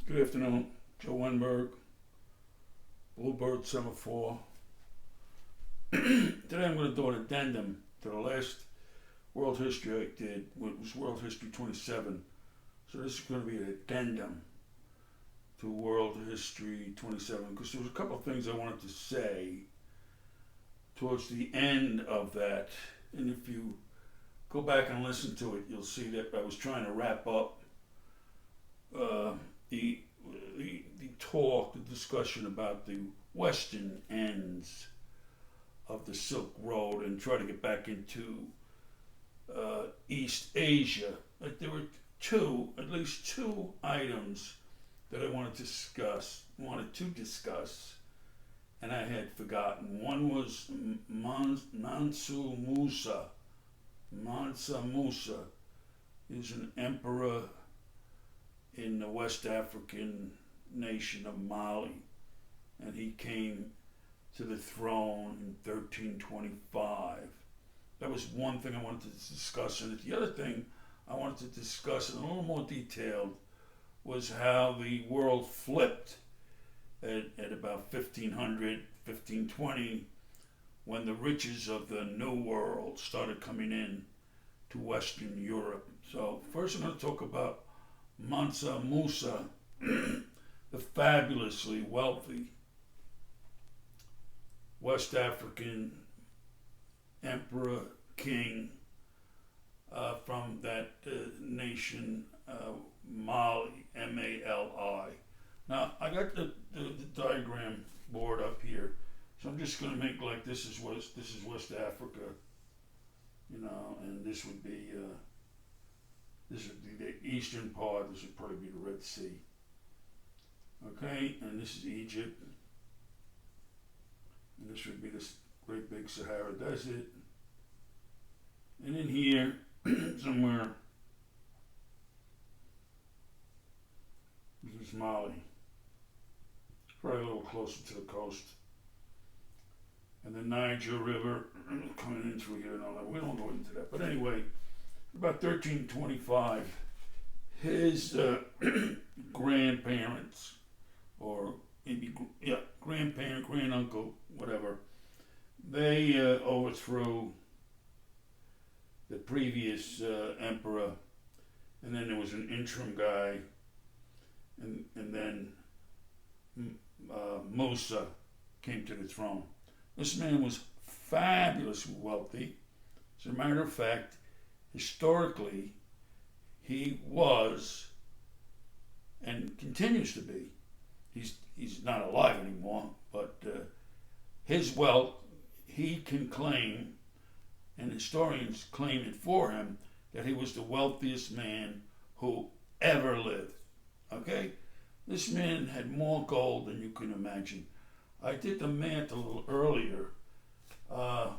Good afternoon, Joe Wenberg, Bluebird Semaphore. Today I'm going to do an addendum to the last World History I did. It was World History 27. So this is going to be an addendum to World History 27 because there was a couple of things I wanted to say towards the end of that. And if you go back and listen to it, you'll see that I was trying to wrap up the talk, the discussion about the western ends of the Silk Road and try to get back into East Asia. But there were at least two items that I wanted to discuss, and I had forgotten. One was Mansa Musa. Mansa Musa is an emperor in the West African nation of Mali, and he came to the throne in 1325. That was one thing I wanted to discuss, and the other thing I wanted to discuss in a little more detail was how the world flipped at about 1500, 1520, when the riches of the New World started coming in to Western Europe. So first I'm going to talk about Mansa Musa, the fabulously wealthy West African emperor king from that nation, Mali, M-A-L-I. Now I got the diagram board up here, so I'm just going to make like this is West Africa, and this would be the eastern part. This would probably be the Red Sea. Okay, and this is Egypt. And this would be this great big Sahara Desert. And in here, somewhere, this is Mali. Probably a little closer to the coast. And the Niger River coming in through here and all that. We don't go into that. But anyway, about 1325, his grandparents, or maybe, grandparent, granduncle, whatever, they overthrew the previous emperor, and then there was an interim guy, and then Musa came to the throne. This man was fabulously wealthy. As a matter of fact, historically, he was and continues to be. He's not alive anymore, but his wealth, he can claim, and historians claim it for him, that he was the wealthiest man who ever lived. Okay? This man had more gold than you can imagine. I did the math a little earlier. I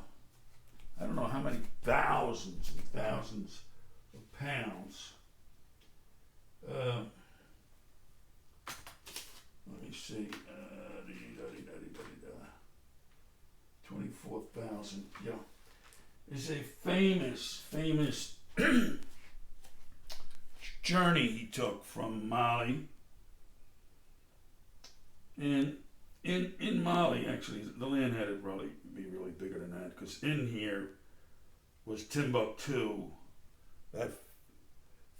don't know how many thousands and thousands of pounds. Let me see. 24,000. Yeah. It's a famous journey he took from Mali. And in Mali, actually, the land had to be really bigger than that, because in here was Timbuktu, that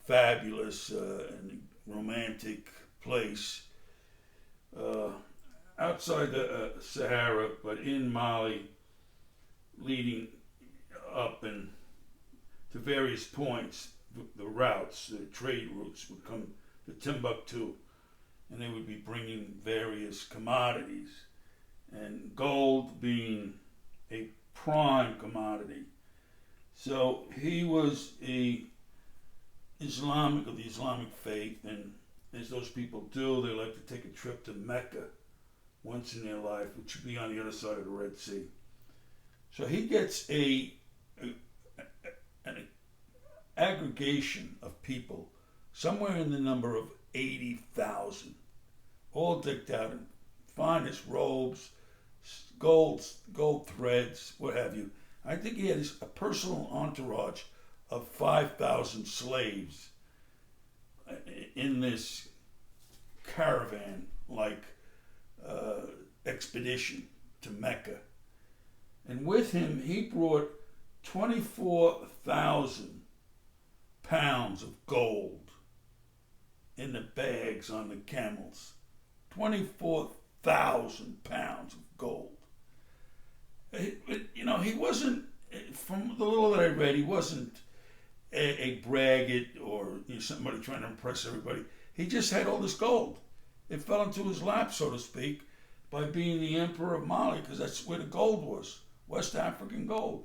fabulous and romantic place outside the Sahara, but in Mali, leading up and to various points. The routes, the trade routes would come to Timbuktu, and they would be bringing various commodities, and gold being a prime commodity. So he was of the Islamic faith, and as those people do, they like to take a trip to Mecca once in their life, which would be on the other side of the Red Sea. So he gets an aggregation of people, somewhere in the number of 80,000, all decked out in finest robes, gold threads, what have you. I think he had a personal entourage of 5,000 slaves in this caravan-like expedition to Mecca. And with him, he brought 24,000 pounds of gold in the bags on the camels. 24,000 pounds of gold. He wasn't, from the little that I read, he wasn't a braggart or somebody trying to impress everybody. He just had all this gold. It fell into his lap, so to speak, by being the emperor of Mali, because that's where the gold was, West African gold.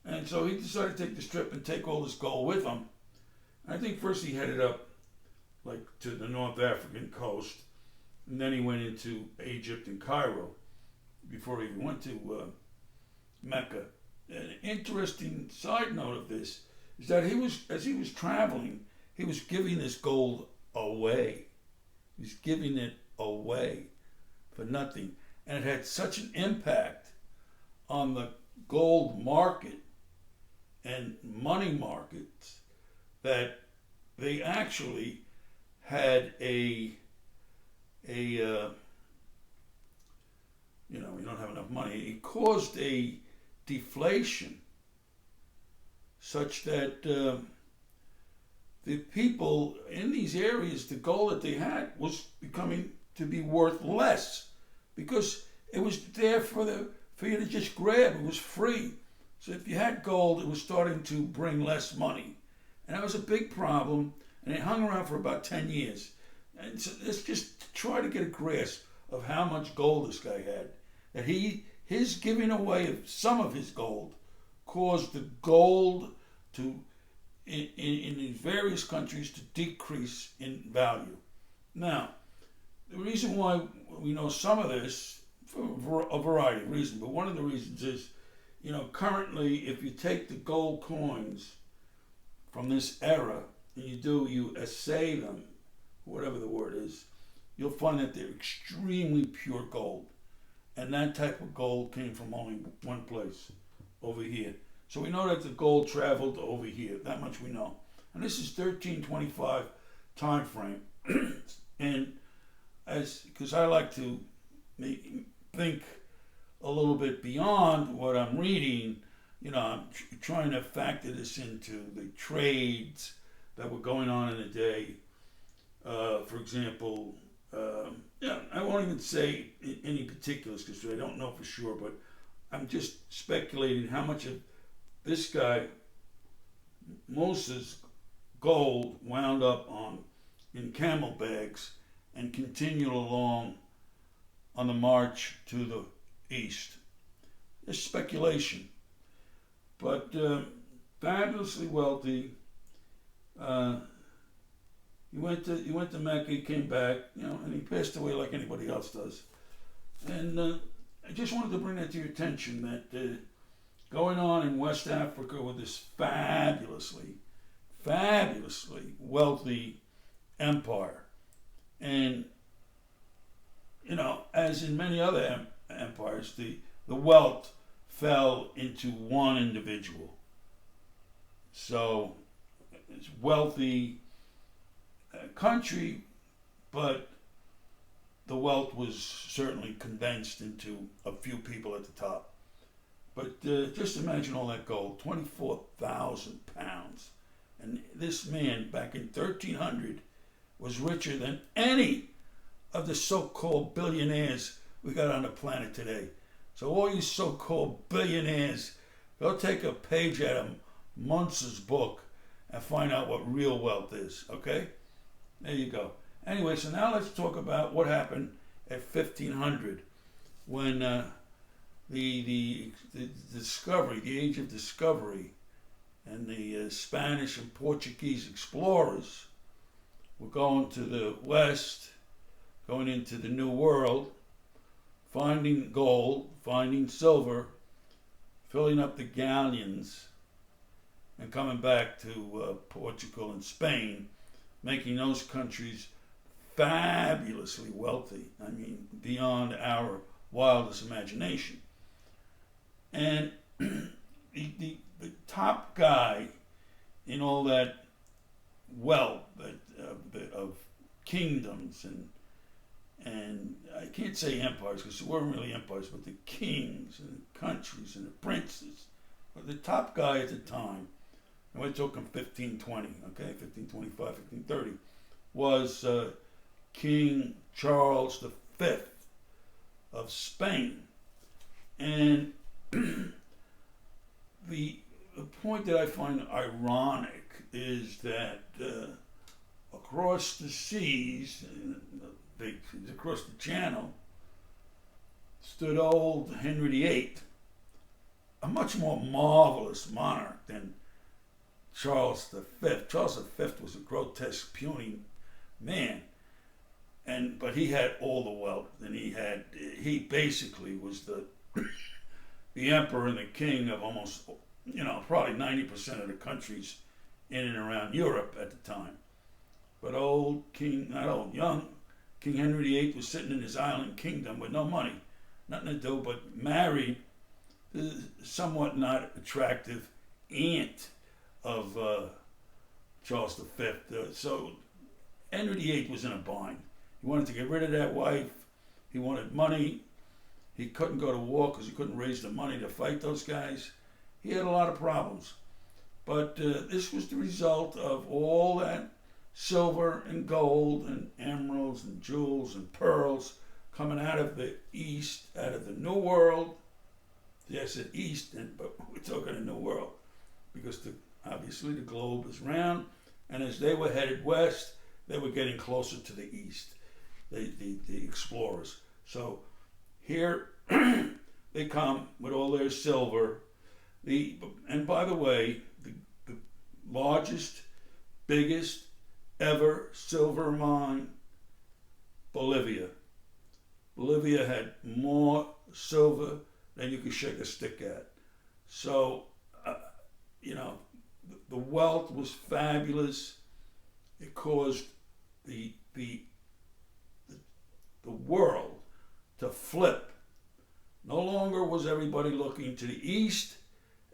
And so he decided to take this trip and take all this gold with him. I think first he headed up to the North African coast, and then he went into Egypt and Cairo before he went to Mecca. An interesting side note of this is that as he was traveling, he was giving this gold away. He was giving it away for nothing. And it had such an impact on the gold market and money markets that they actually had you don't have enough money. It caused a deflation such that the people in these areas, the gold that they had was becoming to be worth less because it was there for you to just grab. It was free. So if you had gold, it was starting to bring less money. And that was a big problem, and it hung around for about 10 years. And so let's just try to get a grasp of how much gold this guy had. That his giving away of some of his gold caused the gold to, in these various countries, to decrease in value. Now, the reason why we know some of this, for a variety of reasons, but one of the reasons is, currently, if you take the gold coins from this era and you assay them, whatever the word is, you'll find that they're extremely pure gold. And that type of gold came from only one place, over here. So we know that the gold traveled over here. That much we know. And this is 1325 time frame. And because I like to think a little bit beyond what I'm reading, I'm trying to factor this into the trades that were going on in the day. For example, I won't even say any particulars because I don't know for sure, but I'm just speculating how much of this guy, Musa's gold, wound up in camel bags and continued along on the march to the east. It's speculation, but fabulously wealthy. He went to Mecca, he came back, and he passed away like anybody else does. And I just wanted to bring that to your attention that going on in West Africa with this fabulously wealthy empire. And, as in many other empires, the wealth fell into one individual. So it's wealthy country, but the wealth was certainly condensed into a few people at the top. But just imagine all that gold, 24,000 pounds. And this man, back in 1300, was richer than any of the so-called billionaires we got on the planet today. So all you so-called billionaires, go take a page out of Munz's book and find out what real wealth is, okay? There you go. Anyway, so now let's talk about what happened at 1500 when the discovery, the age of discovery, and the Spanish and Portuguese explorers were going to the west, going into the New World, finding gold, finding silver, filling up the galleons, and coming back to Portugal and Spain, making those countries fabulously wealthy. I mean, beyond our wildest imagination. And the top guy in all that wealth of kingdoms and and I can't say empires because there weren't really empires, but the kings and the countries and the princes. But the top guy at the time, and we're talking 1520, okay, 1525, 1530, was King Charles V of Spain. And the point that I find ironic is that across the seas, across the channel, stood old Henry VIII, a much more marvelous monarch than Charles V. Charles V was a grotesque, puny man, but he had all the wealth, and he basically was the emperor and the king of almost, probably 90% of the countries in and around Europe at the time. But young King Henry VIII was sitting in his island kingdom with no money, nothing to do but married the somewhat not attractive aunt of Charles V. So Henry VIII was in a bind. He wanted to get rid of that wife. He wanted money. He couldn't go to war because he couldn't raise the money to fight those guys. He had a lot of problems. But this was the result of all that silver and gold and emeralds and jewels and pearls coming out of the East, out of the New World. Yes, I said East, but we're talking the New World because obviously the globe is round, and as they were headed west, they were getting closer to the East, the explorers. So here they come with all their silver. And by the way, the largest, biggest ever silver mine, Bolivia. Bolivia had more silver than you could shake a stick at. So, the wealth was fabulous. It caused the world to flip. No longer was everybody looking to the East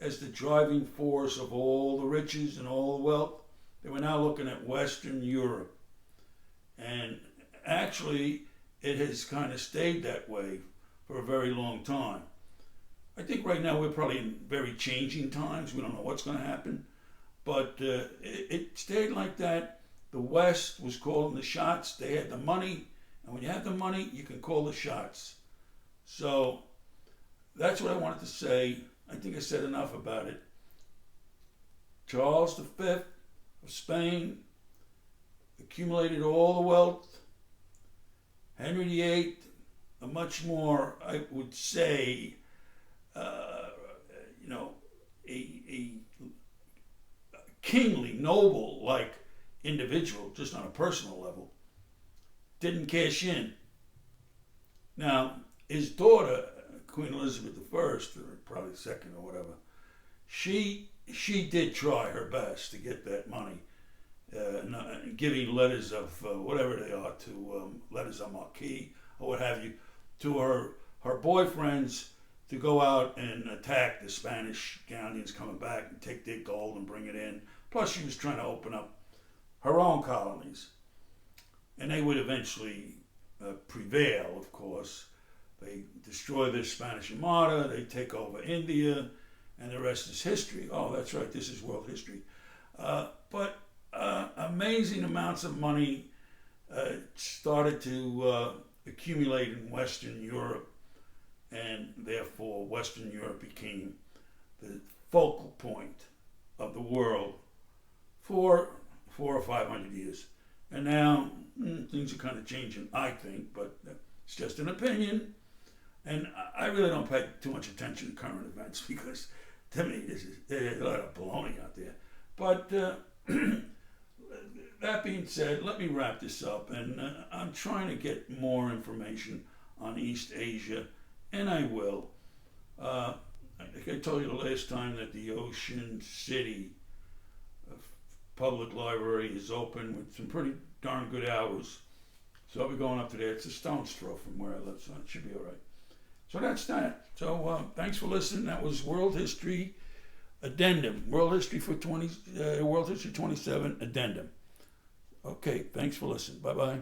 as the driving force of all the riches and all the wealth. They were now looking at Western Europe. And actually, it has kind of stayed that way for a very long time. I think right now we're probably in very changing times. We don't know what's going to happen. But it stayed like that. The West was calling the shots. They had the money. And when you have the money, you can call the shots. So that's what I wanted to say. I think I said enough about it. Charles V of Spain accumulated all the wealth. Henry VIII, a much more, I would say, a kingly, noble-like individual, just on a personal level, didn't cash in. Now, his daughter, Queen Elizabeth I, or probably second or whatever, she did try her best to get that money, giving letters of whatever they are to letters of marque or what have you to her boyfriends to go out and attack the Spanish galleons coming back and take their gold and bring it in. Plus, she was trying to open up her own colonies, and they would eventually prevail. Of course, they destroy the Spanish Armada, they take over India, and the rest is history. Oh, that's right, this is world history. But amazing amounts of money started to accumulate in Western Europe, and therefore Western Europe became the focal point of the world for 400 or 500 years. And now things are kind of changing, I think, but it's just an opinion. And I really don't pay too much attention to current events because, to me, there's a lot of baloney out there. But that being said, let me wrap this up. And I'm trying to get more information on East Asia, and I will. I think I told you the last time that the Ocean City Public Library is open with some pretty darn good hours. So I'll be going up to there. It's a stone's throw from where I live, so it should be all right. So that's that. So thanks for listening. That was World History Addendum. World History 27 Addendum. Okay, thanks for listening. Bye-bye.